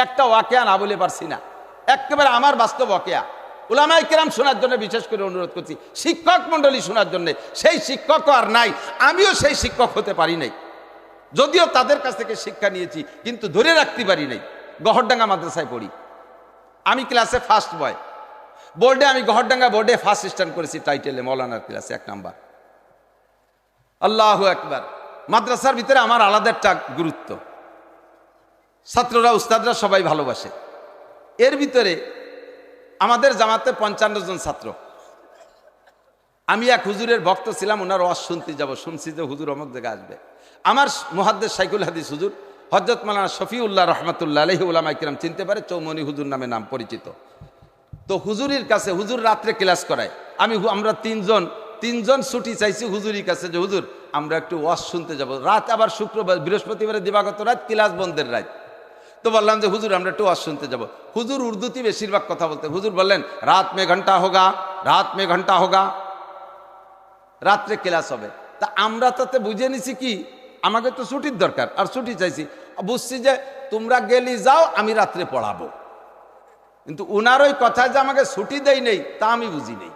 একটা ওয়াকিয়া না বলে পারছি না, একেবারে আমার বাস্তব ওয়াকিয়া। উলামায়ে কেরাম শোনার জন্য বিশেষ করে অনুরোধ করছি, শিক্ষক মণ্ডলী শোনার জন্য। সেই শিক্ষক আর নাই, আমিও সেই শিক্ষক হতে পারি নাই, যদিও তাদের কাছ থেকে শিক্ষা নিয়েছি, কিন্তু ধরে রাখতে পারি নাই। গহরডাঙ্গা মাদ্রাসায় পড়ি আমি, ক্লাসে ফার্স্ট বয়। বোর্ডে আমি গহরডাঙ্গা বোর্ডে ফার্স্ট স্ট্যান্ড করেছি টাইটেলে, মৌলানার ক্লাসে 1 নাম্বার। আল্লাহু আকবার। মাদ্রাসার ভিতরে আমার আলাদা একটা গুরুত্ব, ছাত্ররা উস্তাদরা সবাই ভালোবাসে। এর ভিতরে আমাদের জামাতে 55 জন ছাত্র। আমি এক হুজুরের ভক্ত ছিলাম, ওনার ওয়াজ শুনতে যাব, শুনছি যে হুজুর অমুক জায়গায় আসবে। আমার মুহাদ্দিস শাইখুল হাদিস হুজুর হযরত মাওলানা শফিউল্লাহ রাহমাতুল্লাহ আলাইহি উলামায়ে কিরাম চিনতে পারে, চৌমনি হুজুর নামে নাম পরিচিত। তো হুজুরের কাছে, হুজুর রাত্রে ক্লাস করায়, আমরা তিনজন ছুটি চাইছি হুজুরের কাছে যে হুজুর আমরা একটু ওয়াজ শুনতে যাব। রাত আবার শুক্রবার, বৃহস্পতিবারে দিবাগত রাত, ক্লাস বন্ধের রাত। তো বললাম যে হুজুর আমরা একটু ওয়াজ শুনতে যাব। হুজুর উর্দুতে বেশিরভাগ কথা বলতেন। হুজুর বললেন রাত মে ঘন্টা হোগা, রাত মে ঘন্টা হোগা, রাত্রে ক্লাস হবে। তা আমরা তাতে বুঝে নিছি কি, আমাকে তো ছুটির দরকার, আর ছুটি চাইছি। বুঝছি যে তোমরা গেলি যাও, আমি রাত্রে পড়াবো। কিন্তু উনার ওই কথা যে আমাকে ছুটি দেয় নেই, তা আমি বুঝি নেই।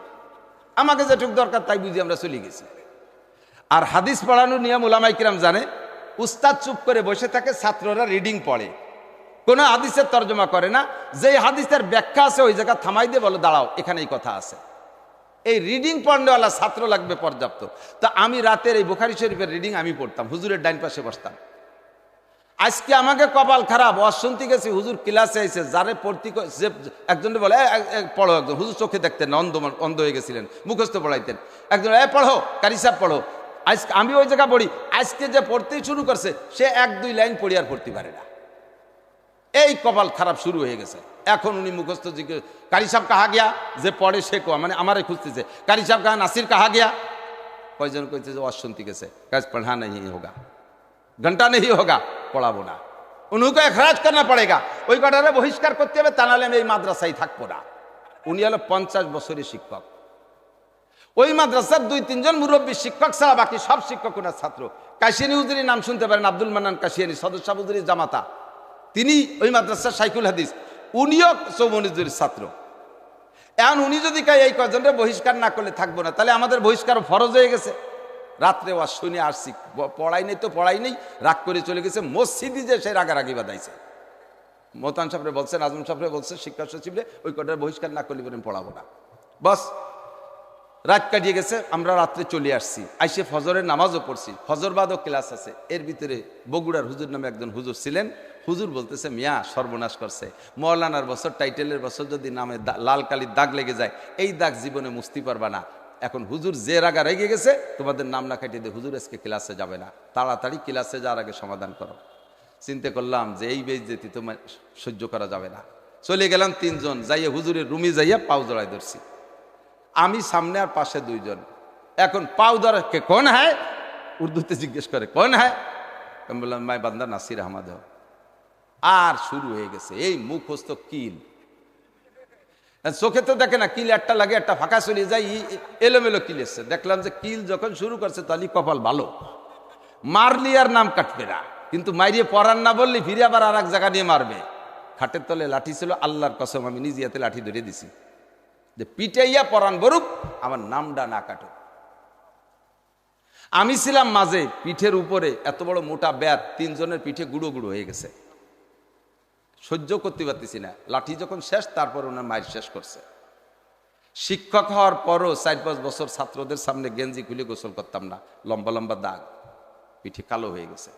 আমাকে যেটুক দরকার তাই বুঝি আমরা চলে গেছি। আর হাদিস পড়ানোর নিয়ম উলামায়ে কিরাম জানে। উস্তাদ চুপ করে বসে থাকে, ছাত্ররা রিডিং পড়ে, কোনো হাদিসের তর্জমা করে না। যে হাদিসের ব্যাখ্যা আছে ওই জায়গা থামাই দিয়ে বলো দাঁড়াও, এখানেই কথা আছে। এই রিডিং পড়নেওয়ালা ছাত্র লাগবে পর্যাপ্ত। তা আমি রাতের এই বুখারী শরীফের রিডিং আমি পড়তাম, হুজুরের ডাইন পাশে বসতাম। আজকে আমাকে কপাল খারাপ, ওয়াজ শুনতে গেছি, হুজুর ক্লাসে এসে যারে পড়তে, একজনে বলে পড়ো, একজন হুজুর চোখে দেখতেন না, অন্ধ হয়ে গেছিলেন, মুখস্থ পড়াইতেন। একজন পড়ো কারি সাহেব পড়ো। আজকে আমি ওই জায়গা পড়ি, আজকে যে পড়তেই শুরু করছে সে 1-2 লাইন পড়ি আর পড়তে পারে না। এই কপাল খারাপ শুরু হয়ে গেছে। এখন উনি মুখস্থ জিজ্ঞেস, কারি সাহেব কাহা গিয়া, যে পড়ে সে মানে আমারে খুঁজতেছে, কারি সাহেব কাহা, নাসির কাহা গিয়া। কয়জন কইছে যে ওয়াজ শুনতে গেছে, কাজ পড়া नहीं होगा, ঘন্টা नहीं होगा, পড়াবো না। উনিকে এখরাজ করনা পড়েগা, ওই কটারে বহিষ্কার করতে হবে, তা নাহলে আমি এই মাদ্রাসায় থাকবো না। উনি হলো 50 বছরের শিক্ষক। ওই মাদ্রাসার 2-3 জন মুরব্বী শিক্ষক ছাড়া বাকি সব শিক্ষক ওনার ছাত্র। কাশিয়ানী হুজুরির নাম শুনতে পারেন, আব্দুল মান্নান কাশিয়ানী, সদস্য হুজুরির জামাতা, তিনি ওই মাদ্রাসার শাইখুল হাদিস, উনিও চৌমনি হুজুরির ছাত্র। এখন উনি যদি এই কজনরে বহিষ্কার না করলে থাকবো না, তাহলে আমাদের বহিষ্কার ফরজ হয়ে গেছে। রাত্রে ওয়াজ শুনে আসছি, পড়াই নেই তো পড়াই নেই, রাগ করে চলে গেছে মসজিদে, যে সে রাগারাগি বাঁধাইছে। মোহতান সাহেবরে বলছেন, আজম সাহেবরে বলছে, শিক্ষা সচিবরে, ওই কটার বহিষ্কার না করলে বলেন পড়াবো না। বাস রাত কাটিয়ে গেছে, আমরা রাত্রে চলে আসছি, আইসে ফজরের নামাজও পড়ছি, ফজর বাদও ক্লাস আছে। এর ভিতরে বগুড়ার হুজুর নামে একজন হুজুর ছিলেন। হুজুর বলতেছে, মিয়া সর্বনাশ করছে, মৌলানার বছর, টাইটেলের বছর যদি নামে লাল কালির দাগ লেগে যায়, এই দাগ জীবনে মুছতে পারবা না। এখন হুজুর যে রাগা রেগে গেছে, তোমাদের নাম না কাটিয়ে দিয়ে হুজুর আজকে ক্লাসে যাবে না, তাড়াতাড়ি ক্লাসে যাওয়ার আগে সমাধান করো। চিন্তা করলাম যে এই বেইজ্জতি তো সহ্য করা যাবে না। চলে গেলাম 3 জন, যাইয়া হুজুরের রুমে যাইয়া পাও জড়াই ধরছি। আমি সামনে আর পাশে 2 জন। এখন পাও ধরা কে কোন হ্যায়, উর্দুতে জিজ্ঞেস করে কোন হ্যায়, আমি বললাম মাই বান্দা নাসির আহমদ। আর শুরু হয়ে গেছে এই মুখস্থ কিল। চোখে তো দেখে না, কিল একটা লাগে, একটা ফাঁকা চলে যায়, এলোমেলো কিল এসছে। দেখলাম যে কিল যখন শুরু করছে তাহলে কপাল ভালো, মারলি আর নাম কাটবে না, কিন্তু মাইরিয়ে পরান না বললি ফিরে আবার আর এক জায়গা নিয়ে মারবে। খাটের তলে লাঠি ছিল, আল্লাহর কসম আমি নিজে হাতে লাঠি ধরে দিছি যে পিটাইয়া পরান বরুক, আমার নামটা না কাটুক। আমি ছিলাম মাঝে, পিঠের উপরে এত বড় মোটা ব্যাট, 3 জনের পিঠে গুঁড়ো গুঁড়ো হয়ে গেছে, সহ্য করতে পারতেছি না। লাঠি যখন শেষ, তারপর ওনার মায়ের শেষ করছে। শিক্ষক হওয়ার পরও 4-5 বছর ছাত্রদের সামনে গেঞ্জি খুলে গোসল করতাম না, লম্বা লম্বা দাগ, পিঠে কালো হয়ে গেছে।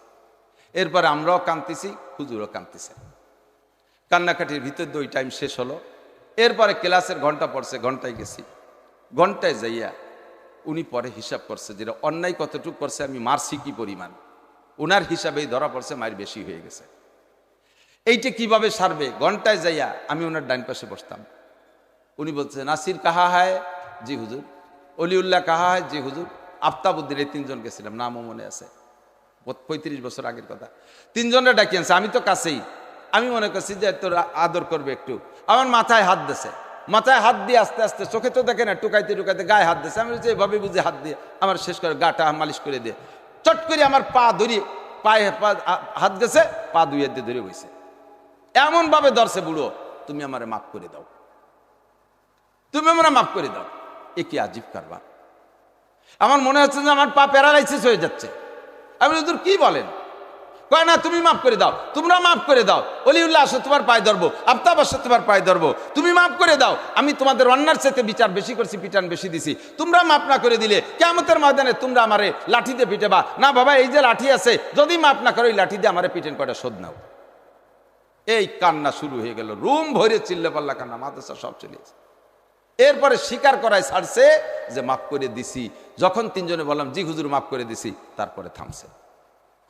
এরপরে আমরাও কাঁদতেছি, হুজুরও কাঁদতেছে। কান্নাকাটির ভিতর 2 টাইম শেষ হলো। এরপরে ক্লাসের ঘন্টা পড়ছে, ঘন্টায় গেছি। ঘন্টায় যাইয়া উনি পরে হিসাব করছে, যেটা অন্যায় কতটুকু করছে, আমি মারছি কি পরিমাণ, ওনার হিসাবেই ধরা পড়ছে মায়ের বেশি হয়ে গেছে। এইটা কিভাবে সারবে? ঘন্টায় যাইয়া আমি ওনার ডাইন পাশে বসতাম। উনি বলছে, নাসির কাহা হয়, জি হুজুর। অলিউল্লাহ কাহা হয়, জি হুজুর। আফতাবুদ্দিন, এই 3 জন গেছিলাম, নামও মনে আছে, 35 বছর আগের কথা। 3 জনের ডাকি আনছে, আমি তো কাছেই। আমি মনে করছি যে তোর আদর করবে একটু। আমার মাথায় হাত দিয়েছে, মাথায় হাত দিয়ে আস্তে আস্তে, চোখে তো দেখে না, টুকাইতে টুকাইতে গায়ে হাত দিয়েছে। আমি বলছি এভাবে বুঝে হাত দিয়ে আমার শেষ করে গাটা মালিশ করে দিয়ে চট করে আমার পা ধরি, পায়ে হাত গেছে, পা 2 হাত দিয়ে ধরে বসে। এমন ভাবে ধরছে বুড়ো, তুমি আমারে মাফ করে দাও, তুমি আমরা মাফ করে দাও। এ কি আজীব কারবার। আমার মনে হচ্ছে যে আমার পা প্যারালাইসিস হয়ে যাচ্ছে। আমি হুজুর কি বলেন? কয় না তুমি মাফ করে দাও, তোমরা মাফ করে দাও, অলিউল্লাহ আসো তোমার পায়ে ধরবো, আফতাব আসো তোমার পায়ে ধরবো, তুমি মাফ করে দাও। আমি তোমাদের অন্যার চাইতে বিচার বেশি করছি, পিটান বেশি দিছি, তোমরা মাফ না করে দিলে কিয়ামতের ময়দানে তোমরা আমারে লাঠি দিয়ে পিটেবা না। বাবা এই যে লাঠি আছে, যদি মাফ না করো এই লাঠি দিয়ে আমারে পিটেন, কয়টা শোধ নাও। এই কান্না শুরু হয়ে গেল, রুম ভরে চিল্লে পাল্লা কান্না, মাদ্রাসা সব চলে গেছে। এরপরে স্বীকার করায় ছাড়ছে যে মাফ করে দিছি। যখন তিনজনে বললাম জি হুজুর মাফ করে দিছি, তারপরে থামছে।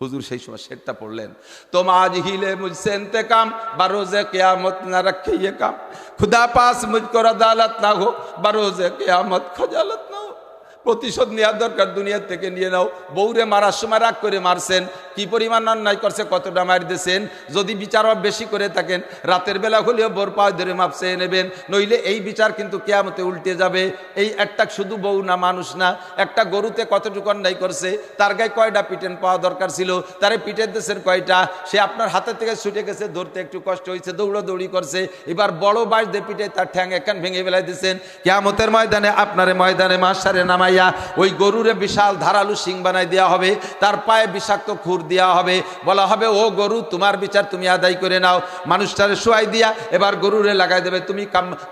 হুজুর সেই সময় শেরটা পড়লেন, তোম আজ হিলে মুঝসে ইন্তেকাম, বারোজে কিয়ামত না রাখে ये काम, खुदा पास मुझको अदालत ना हो, বারোজে কিয়ামত খজালত না हो। প্রতিশোধ নেওয়ার দরকার, দুনিয়া থেকে নিয়ে নাও। বউরে মারার সময় রাগ করে মারছেন, কি পরিমাণ অন্যায় করছে, কতটা মার দিয়েছেন। যদি বিচার বেশি করে থাকেন, রাতের বেলা হলেও বোর পায়ে ধরে মাপ চেয়ে নেবেন, নইলে এই বিচার কিন্তু কিয়ামতে উল্টে যাবে। এই একটা শুধু বউ না, মানুষ না, একটা গরুতে কতটুকু অন্যায় করছে, তার গায়ে কয়টা পিটেন পাওয়া দরকার ছিল, তারে পিটের দিয়েছেন কয়টা। সে আপনার হাতে থেকে ছুটে গেছে, ধরতে একটু কষ্ট হয়েছে, দৌড়াদৌড়ি করছে, এবার বড় বাঁশ দিয়ে পিটে তার ঠ্যাং এখান ভেঙে ফেলাই দিয়েছেন। কিয়ামতের ময়দানে আপনারে ময়দানে মাশারে নামাই ওই গরুরে বিশাল ধারালু শিং বানাই দেওয়া হবে, তার পায়ে বিষাক্ত খুর দেওয়া হবে, বলা হবে ও গরু তোমার বিচার তুমি আদায় করে নাও। মানুষটারে শোয়াই দিয়া এবার গরুরে লাগাই দেবে,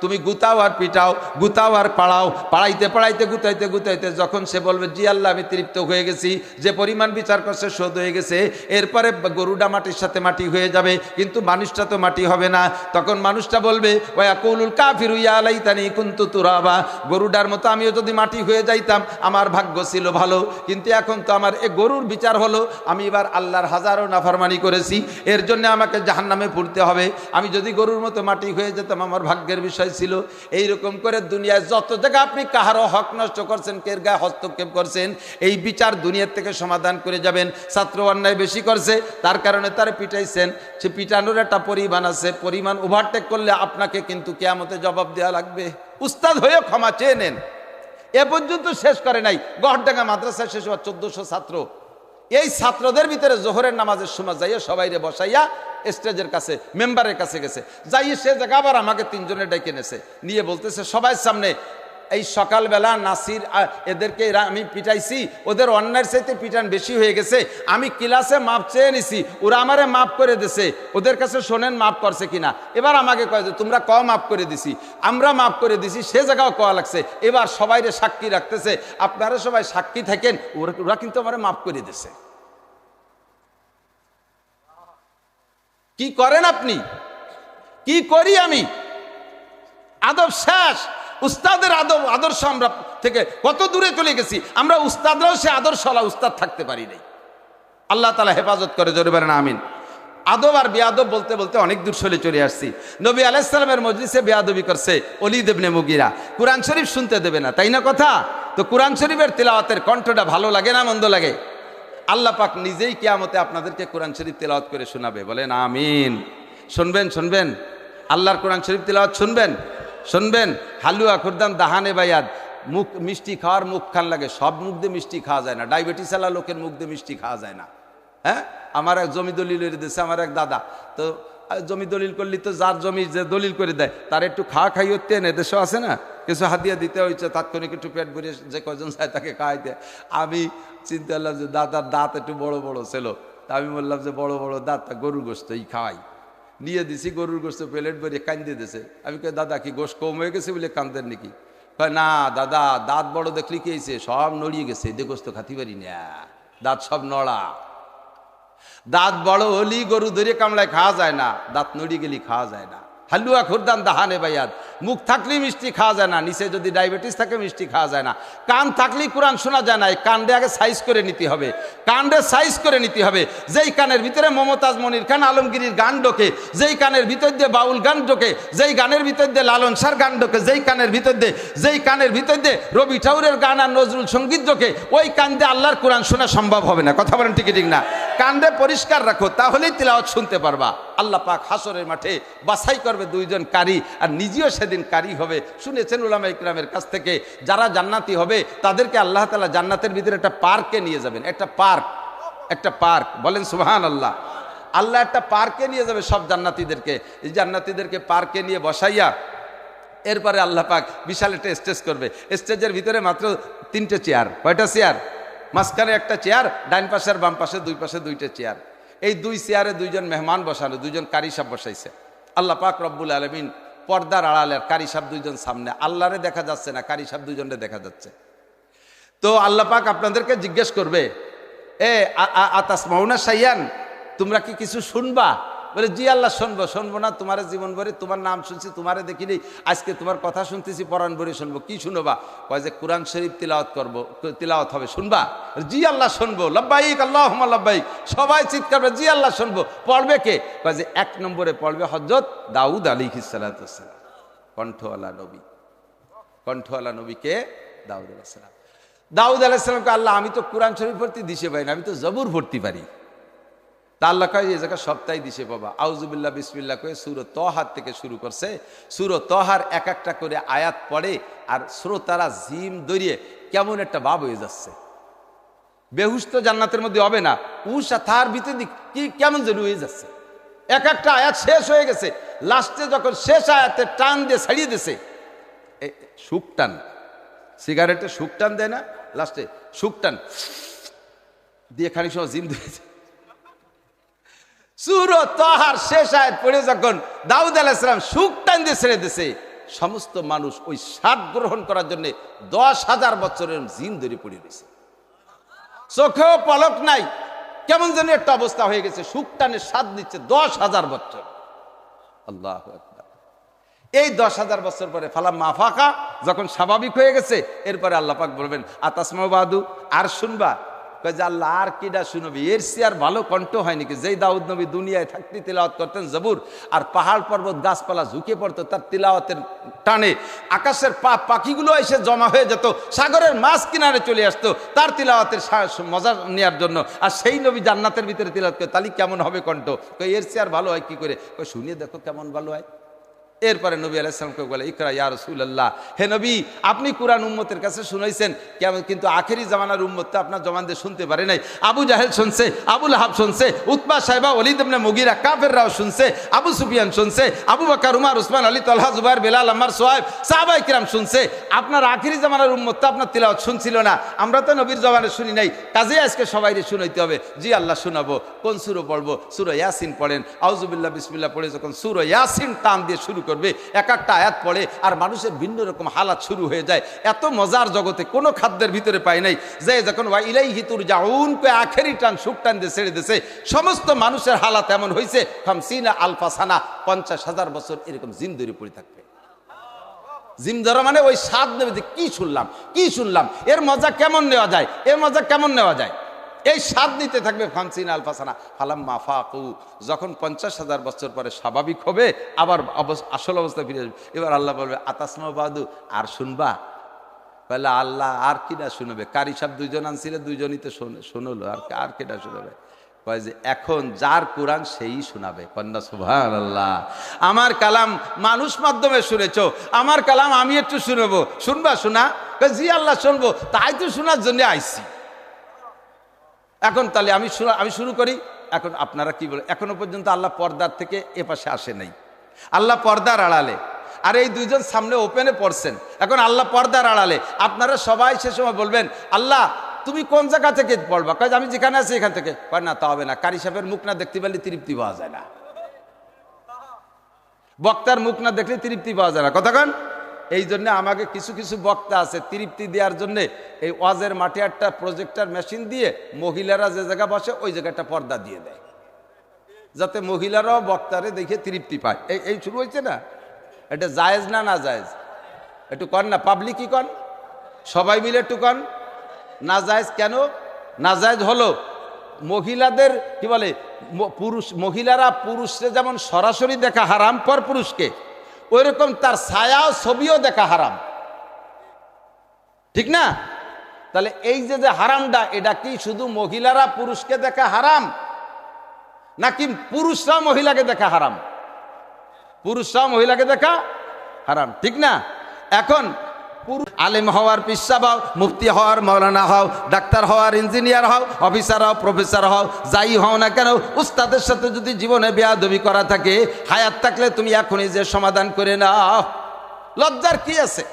তুমি গুতাও আর পিটাও, গুতাও আর পাড়াও, পাড়াইতে পাড়াইতে গুতাইতে গুতাইতে যখন সে বলবে জি আল্লাহ আমি তৃপ্ত হয়ে গেছি, যে পরিমাণ বিচার করছে শোধ হয়ে গেছে, এরপরে গরুটা মাটির সাথে মাটি হয়ে যাবে, কিন্তু মানুষটা তো মাটি হবে না। তখন মানুষটা বলবে ওয়াকুলুল কাফিরু ইয়া লাইতানি কুনতু তুরাবা, গরুটার মতো আমিও যদি মাটি হয়ে যাইতাম আমার ভাগ্য ছিল ভালো, কিন্তু এখন তো আমার এ গরুর বিচার হলো, আমি এবার আল্লাহর হাজারো নাফরমানি করেছি, এর জন্য আমাকে জাহান্নামে পড়তে হবে। আমি যদি গরুর মতো মাটি হয়ে যেতাম আমার ভাগ্যের বিষয় ছিল। এইরকম করে দুনিয়ায় যত জায়গা আপনি কাহারও হক নষ্ট করছেন, কের গায়ে হস্তক্ষেপ করছেন, এই বিচার দুনিয়ার থেকে সমাধান করে যাবেন। ছাত্র অন্যায় বেশি করছে, তার কারণে তারা পিটাইছেন, সে পিটানোর একটা পরিমাণ আছে, পরিমাণ ওভারটেক করলে আপনাকে কিন্তু কিয়ামতে জবাব দেওয়া লাগবে। উস্তাদ হয়ে ক্ষমা চেয়ে নেন। এ পর্যন্ত শেষ করে নাই, গড়ডাঙ্গা মাদ্রাসায় শেষ হওয়া 1400 ছাত্র, এই ছাত্রদের ভিতরে জোহরের নামাজের সময় যাইয়া সবাইরে বসাইয়া স্টেজের কাছে মেম্বারের কাছে গেছে, যাইয়ে সে জায়গা আবার আমাকে তিনজনে ডেকে নেছে, নিয়ে বলতেছে সবাই সামনে, এই সকালবেলা নাসির এদেরকে আমি পিটাইছি, ওদের অন্যায়ের চাইতে পিটান বেশি হয়ে গেছে, আমি ক্লাসে মাপ চেয়ে নিছি, ওরা আমারে মাফ করে দিছে, ওদের কাছে শোনেন মাফ করছে কিনা। এবার আমাকে কয় যে তোমরা মাফ করে দিছি, আমরা মাফ করে দিছি, সে জায়গাও কওয়া লাগছে। এবার সবাইরে সাক্ষী রাখতেছে, আপনারা সবাই সাক্ষী থাকেন, ওরা কিন্তু আমারে মাফ করে দিছে। কি করেন আপনি, কি করি আমি? আদব শেষ। উস্তাদের আদর্শ আমরা থেকে কত দূরে চলে গেছি, আমরা উস্তাদরাও সে আদর্শওয়ালা উস্তাদ থাকতে পারি নাই। আল্লাহ তাআলা হেফাজত করে, জোরে বলেন আমিন। আদব আর বেয়াদব বলতে বলতে অনেক দূর চলে চলে আসছি। নবী আলাইহিস সালামের মজলিসে বেয়াদবি করছে ওলীদ ইবনে মুগীরা, কোরআন শরীফ শুনতে দেবে না, তাই না কথা? তো কোরআন শরীফের তেলাওয়াতের কণ্ঠটা ভালো লাগে না মন্দ লাগে? আল্লাহ পাক নিজেই কিয়ামতে আপনাদেরকে কোরআন শরীফ তেলাওয়াত করে শোনাবে, বলেন আমিন। শুনবেন শুনবেন, আল্লাহর কোরআন শরীফ তেলাওয়াত শুনবেন শুনবেন। হালুয়া খুরদান দাহানে বায়াদ, মুখ মিষ্টি খাওয়ার মুখ খান লাগে, সব মুখ দিয়ে মিষ্টি খাওয়া যায় না, ডায়াবেটিস আলা লোকের মুখ দিয়ে মিষ্টি খাওয়া যায় না। হ্যাঁ, আমার এক জমি দলিলের দেশে আমার এক দাদা, তো জমি দলিল করলি তো যার জমি যে দলিল করে দেয় তার একটু খাওয়া খাই হতে না, দেশও আছে না, কিছু হাতিয়া দিতে হয়েছে, তাৎক্ষণিক একটু পেট ভরিয়ে যে কজন চায় তাকে খাওয়াইতে। আমি চিন্তা করলাম যে দাদার দাঁত একটু বড় বড় ছিল, তা আমি বললাম যে বড় বড় দাঁত, তা গরুর গোস্তই খাওয়াই, নিয়ে দিছি গরুর গোস্ত প্লেট ভরিয়ে কান্দে দিয়েছে। আমি কই দাদা কি গোস্ত কম হয়ে গেছে বলে কান্দেন নাকি? না দাদা, দাঁত বড় দেখলি কি হয়েছে, সব নড়িয়ে গেছে, এদের গোস্ত খাতি পারি না, দাঁত সব নড়া। দাঁত বড় হলি গরু ধরে কামড়ায় খাওয়া যায় না, দাঁত নড়িয়ে গেলি খাওয়া যায় না। হালুয়া খুরদান দাহানে বায়াদ, মুখ থাকলেই মিষ্টি খাওয়া যায় না, নিচে যদি ডায়াবেটিস থাকে মিষ্টি খাওয়া যায় না। কান থাকলেই কোরআন শোনা যায় না, কানডে আগে সাইজ করে নিতে হবে, কানডে সাইজ করে নিতে হবে। যেই কানের ভিতরে মমতাজ মনির খান আলমগীরির গান ঢোকে, যেই কানের ভিতর দিয়ে বাউল গান ঢোকে, যেই গানের ভিতর দিয়ে লালন সার গান ঢোকে, যেই কানের ভিতর দিয়ে রবি ঠাকুরের গান আর নজরুল সঙ্গীত ঢোকে, ওই কান দিয়ে আল্লাহর কোরআন শোনা সম্ভব হবে না। কথা বলেন ঠিক ঠিক না? কানডে পরিষ্কার রাখো, তাহলেই তিলাওয়াত শুনতে পারবা। আল্লাহ পাক হাসরের মাঠে বাছাই করবে দুইজন কারি, আর নিজেও সেদিন কারি হবে। শুনেছেন উলামা ইকরামের কাছ থেকে, যারা জান্নাতি হবে তাদেরকে আল্লাহ তাআলা জান্নাতের ভিতরে একটা পার্কে নিয়ে যাবেন, একটা পার্ক বলেন সুবহানাল্লাহ। আল্লাহ একটা পার্কে নিয়ে যাবে সব জান্নাতীদেরকে, এই জান্নাতীদেরকে পার্কে নিয়ে বসাইয়া এরপরে আল্লাহ পাক বিশাল একটা স্টেজ করবে। স্টেজের ভিতরে মাত্র 3টে চেয়ার। কয়টা চেয়ার? মাঝখানে একটা চেয়ার, ডাইন পাশে আর বাম পাশে দুই পাশে 2টে চেয়ার। এই 2 চেয়ারে 2জন মেহমান বসানো, 2জন কারি সাহেব বসাইছে। আল্লাহ পাক রব্বুল আলামিন পর্দার আড়ালে, কারি সাহেব 2জন সামনে, আল্লাহরে দেখা যাচ্ছে না, কারি সাহেব 2জনরে দেখা যাচ্ছে। তো আল্লাহ পাক আপনাদেরকে জিজ্ঞেস করবে, এ আতাসমাউনা শাইয়ান, তোমরা কি কিছু শুনবা? বলে জি আল্লাহ শুনবো। শুনবো না তোমার জীবন ভরে? তোমার নাম শুনছি, তোমারে দেখিনি, আজকে তোমার কথা শুনতেছি, পরাণ ভরে শুনবো। কি শুনবা? কয় যে কোরআন শরীফ তিলাওয়াত করবো, তিলাওয়াত হবে, শুনবা? জি আল্লাহ শুনবো। লব্বাইক আল্লাহুম্মা লব্বাইক। সবাই চিৎকার করে জি আল্লাহ শুনবো। পড়বে কে? কয় যে 1 নম্বরে পড়বে হযরত দাউদ আলাইহিস সালাতু ওয়াস সালাম, কণ্ঠওয়ালা নবী। কণ্ঠওয়ালা নবীকে দাউদ আলাইহিস সালাম। দাউদ আলাইহিস সালামকে আল্লাহ, আমি তো কোরআন শরীফ পড়তে দিশে পাই না, আমি তো জবুর পড়তে পারি। তা আল্লাহ কয় এই জায়গা সপ্তাহে দিশে পাবা। আউযুবিল্লাহ বিসমিল্লাহ কয়ে সূরা তহার থেকে শুরু করছে। সূরা তহার এক একটা করে আয়াত পড়ে আর শ্রোতারা জিম দরিয়ে কেমন একটা ভাব হয়ে যাচ্ছে। বেহুশ তো জান্নাতের মধ্যে হবে না, উষা তার ভিতরে কি কেমন যেন হয়ে যাচ্ছে। এক একটা আয়াত শেষ হয়ে গেছে, লাস্টে যখন শেষ আয়াতে টান দিয়ে ছাড়িয়ে দিছে, সুখ টান, সিগারেটে সুখ টান দেয় না, লাস্টে সুখ টান দিয়ে খানিক সময় জিম দিয়েছে। সূরা তাহার শেষ আয়াত পড়ে যখন দাউদ আলাইহিস সালাম সুখ টান দিয়ে ছেড়ে দিয়েছে, সমস্ত মানুষ ওই স্বাদ গ্রহণ করার জন্য 10,000 বছরের জিন ধরে পড়ে রয়েছে, চোখেও পলক নাই, কেমন যেন একটা অবস্থা হয়ে গেছে। সুখ টানে স্বাদ নিচ্ছে 10,000 বছর। আল্লাহু আকবার। এই 10,000 বছর পরে ফালাম্মা আফাকা, যখন স্বাভাবিক হয়ে গেছে, এরপরে আল্লাহ পাক বলবেন আতাসমাউ বাদু, আর শুনবা? কয় যে আল্লাহ আর কিডা শুনবি? এর চেয়ে আর ভালো কণ্ঠ হয় নাকি? যেই দাউদ নবী দুনিয়ায় থাকতে তিলাওয়াত করতেন জবুর, আর পাহাড় পর্বত গাছপালা ঝুঁকে পড়তো তার তিলাওয়াতের টানে, আকাশের পাখিগুলো এসে জমা হয়ে যেত, সাগরের মাছ কিনারে চলে আসতো তার তিলাওয়াতের মজা নেওয়ার জন্য। আর সেই নবী জান্নাতের ভিতরে তিলাওয়াত করে, তাহলে কেমন হবে কণ্ঠ? কই এর চেয়ে আর ভালো হয় কি করে? কই শুনিয়ে দেখো কেমন ভালো হয়। এরপরে নবী আলাইহিস সালামকে বলে ইকরা ইয়া রাসূলুল্লাহ, হে নবী আপনি কুরআন উম্মতের কাছে শুনাইছেন, কেমন কিন্তু আখেরি জামানার উম্মত তো আপনার জবান দিয়ে শুনতে পারে নাই। আবু জাহেল শুনছে, আবু লাহাব শুনছে, উতবা সাইবা ওয়ালিদ ইবনে মুগিরা কাফেররাও শুনছে, আবু সুফিয়ান শুনছে, আবু বকর উমর উসমান আলী তালহা জুবাইর বেলাল আম্মার সোহাইব সাহাবায়ে কিরাম শুনছে। আপনার আখেরি জামানার উম্মত তো আপনার তিলাওয়াত শুনছিল না, আমরা তো নবীর জবানে শুনি নাই, কাজে আজকে সবাইকে শুনাইতে হবে। জি আল্লাহ শোনাবো। কোন সূরা পড়বো? সূরা ইয়াসিন পড়েন। আউযুবিল্লাহ বিসমিল্লাহ পড়ে যখন সূরা ইয়াসিন টান দিয়ে শুরু করবে, এক একটা আয়াত পড়ে আর মানুষের ভিন্ন রকম হালাত শুরু হয়ে যায়। এত মজার জগতে কোনো খাদ্যের ভিতরে পাই নাই যে যখন ওয়া ইলাইহি তুরজাউন কে আখেরি টান সুখ টান দিয়ে ছেড়ে দিয়েছে, সমস্ত মানুষের হালাত এমন হয়েছে 50 আলফা সানা, 50,000 বছর এরকম জিন্দরি পড়ে থাকবে। জিম ধরা মানে ওই স্বাদ নেবে যে কি শুনলাম, কি শুনলাম, এর মজা কেমন নেওয়া যায়, এর মজা কেমন নেওয়া যায়, এই স্বাদ নিতে থাকবে। 50 আলফা সানা ফালাম্মা ফাকু, যখন 50,000 বছর পরে স্বাভাবিক হবে, আবার আসল অবস্থা ফিরে আসবে। এবার আল্লাহ বলবে আতাসমা বাদু, আর শুনবা? বলে আল্লাহ আর কিনা শুনবে? কারি সাহেব 2জন আনছিলে, 2জনই তো শুনলো, আর কেটা শুনবে? কয় যে এখন যার কোরআন সেই শোনাবে। কন্যা সুবহানাল্লাহ। আমার কালাম মানুষ মাধ্যমে শুনেছো, আমার কালাম আমি একটু শুনবো, শুনবা? শোনা? জি আল্লাহ শুনবো, তাই তো শোনার জন্য আইছি। এখন তাহলে আমি শুরু করি। এখন আপনারা কি বলেন? এখনো পর্যন্ত আল্লাহ পর্দার থেকে এপাশে আসে নাই, আল্লাহ পর্দার আড়ালে, আর এই 2জন সামনে ওপেনে পড়ছেন। এখন আল্লাহ পর্দার আড়ালে, আপনারা সবাই সে সময় বলবেন আল্লাহ তুমি কোন জায়গা থেকে পড়বা? কাজ আমি যেখানে আছি এখান থেকে। না তা হবে না, কারি সাহেবের মুখ না দেখতে পারলে তৃপ্তি পাওয়া যায় না, বক্তার মুখ না দেখলে তৃপ্তি পাওয়া যায় না। কতক্ষণ? এই জন্য আমাকে কিছু কিছু বক্তা আছে তৃপ্তি দেওয়ার জন্য এই ওয়াজের মাঠে একটা প্রজেক্টর মেশিন দিয়ে মহিলারা যে জায়গা বসে ওই জায়গাটা পর্দা দিয়ে দেয়, যাতে মহিলারাও বক্তারে দেখে তৃপ্তি পায়। এই শুরু হয়েছে না? এটা জায়েজ না না জায়েজ? একটু কন না, পাবলিকই কন, সবাই মিলে একটু কন। না জায়েজ কেন? না জায়েজ হলো মহিলাদের কি বলে, মহিলারা পুরুষকে যেমন সরাসরি দেখা হারাম পর পুরুষকে, ওই রকম তার ছায়া ছবিও দেখা হারাম, ঠিক না? তাহলে এই যে হারামটা, এটা কি শুধু মহিলারা পুরুষকে দেখা হারাম, নাকি পুরুষরা মহিলাকে দেখা হারাম? পুরুষরা মহিলাকে দেখা হারাম, ঠিক না? এখন আলেম হওয়ার পিসাব হও, মুফতি হওয়ার মৌলানা হও, ডাক্তার হওয়ার ইঞ্জিনিয়ার হও, অফিসার হও, প্রফেসর হও, যাই হও না কেন, উস্তাদের সাথে যদি জীবনে বেয়াদবি করা থাকে, হায়াত থাকলে তুমি এখনই যে সমাধান করে নাও। লজ্জার কি আছে?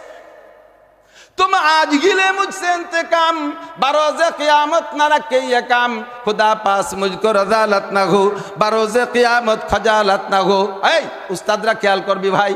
तुम आज गिले मुझसे इंतकाम, बरोज़े क़ियामत न रखे ये काम, खुदा पास मुझको रज़ालत न हो, बरोज़े क़ियामत खजालत न हो। এই উস্তাদরা খেয়াল করবি ভাই,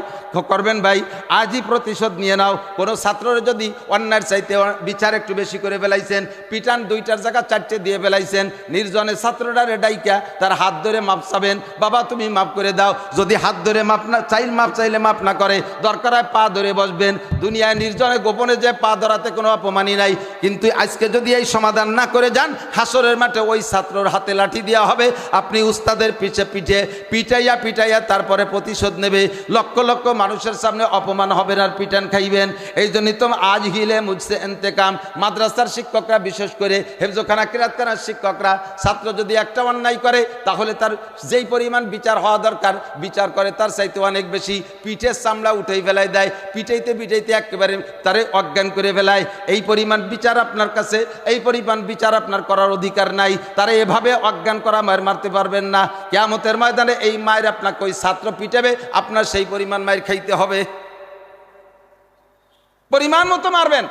করবেন ভাই, আজই প্রতিশোধ নিয়ে নাও। কোনো ছাত্ররা যদি অন্যায়ের চাইতে বিচার একটু বেশি করে ফেলাইছেন, পিটান 2টার জায়গা 4টে দিয়ে ফেলাইছেন, নির্জনে ছাত্ররা ডাইকা তার হাত ধরে মাপ চাবেন, বাবা তুমি মাফ করে দাও। যদি হাত ধরে মাপ চাইলে মাপ না করে, দরকার হয় পা ধরে বসবেন। দুনিয়ায় নির্জনে গোপনে যে পা ধরাতে কোনো অপমানই নাই, কিন্তু আজকে যদি এই সমাধান না করে যান, হাসরের মাঠে ওই ছাত্রর হাতে লাঠি দেওয়া হবে, আপনি উস্তাদের পিটাইয়া তারপরে প্রতিশোধ নেবে। লক্ষ লক্ষ মানুষের সামনে অপমান হবেন আর পিটান খাইবেন। এই জন্যই তো আজ হিলে মুঝসে ইন্তেকাম। মাদ্রাসার শিক্ষকরা, বিশেষ করে হেফজখানা কিরাতখানার শিক্ষকরা, ছাত্র যদি একটা অন্যায় করে তাহলে তার যেই পরিমাণ বিচার হওয়া দরকার বিচার করে তার চাইতে অনেক বেশি। পিঠের চামড়া উঠেই ফেলায় দেয়, পিটাইতে একেবারে তারে অজ্ঞান করে ফেলায়। এই পরিমাণ বিচার আপনার কাছে, এই পরিমাণ বিচার আপনার করার অধিকার নাই। তারা এভাবে অজ্ঞান করা মায়ের মারতে পারবেন না। কিয়ামতের ময়দানে এই মায়ের আপনাকে ওই ছাত্র পিটাবে, আপনার সেই পরিমাণ মায়ের খাইতে হবে, পরিমাণ মতো মারবেন।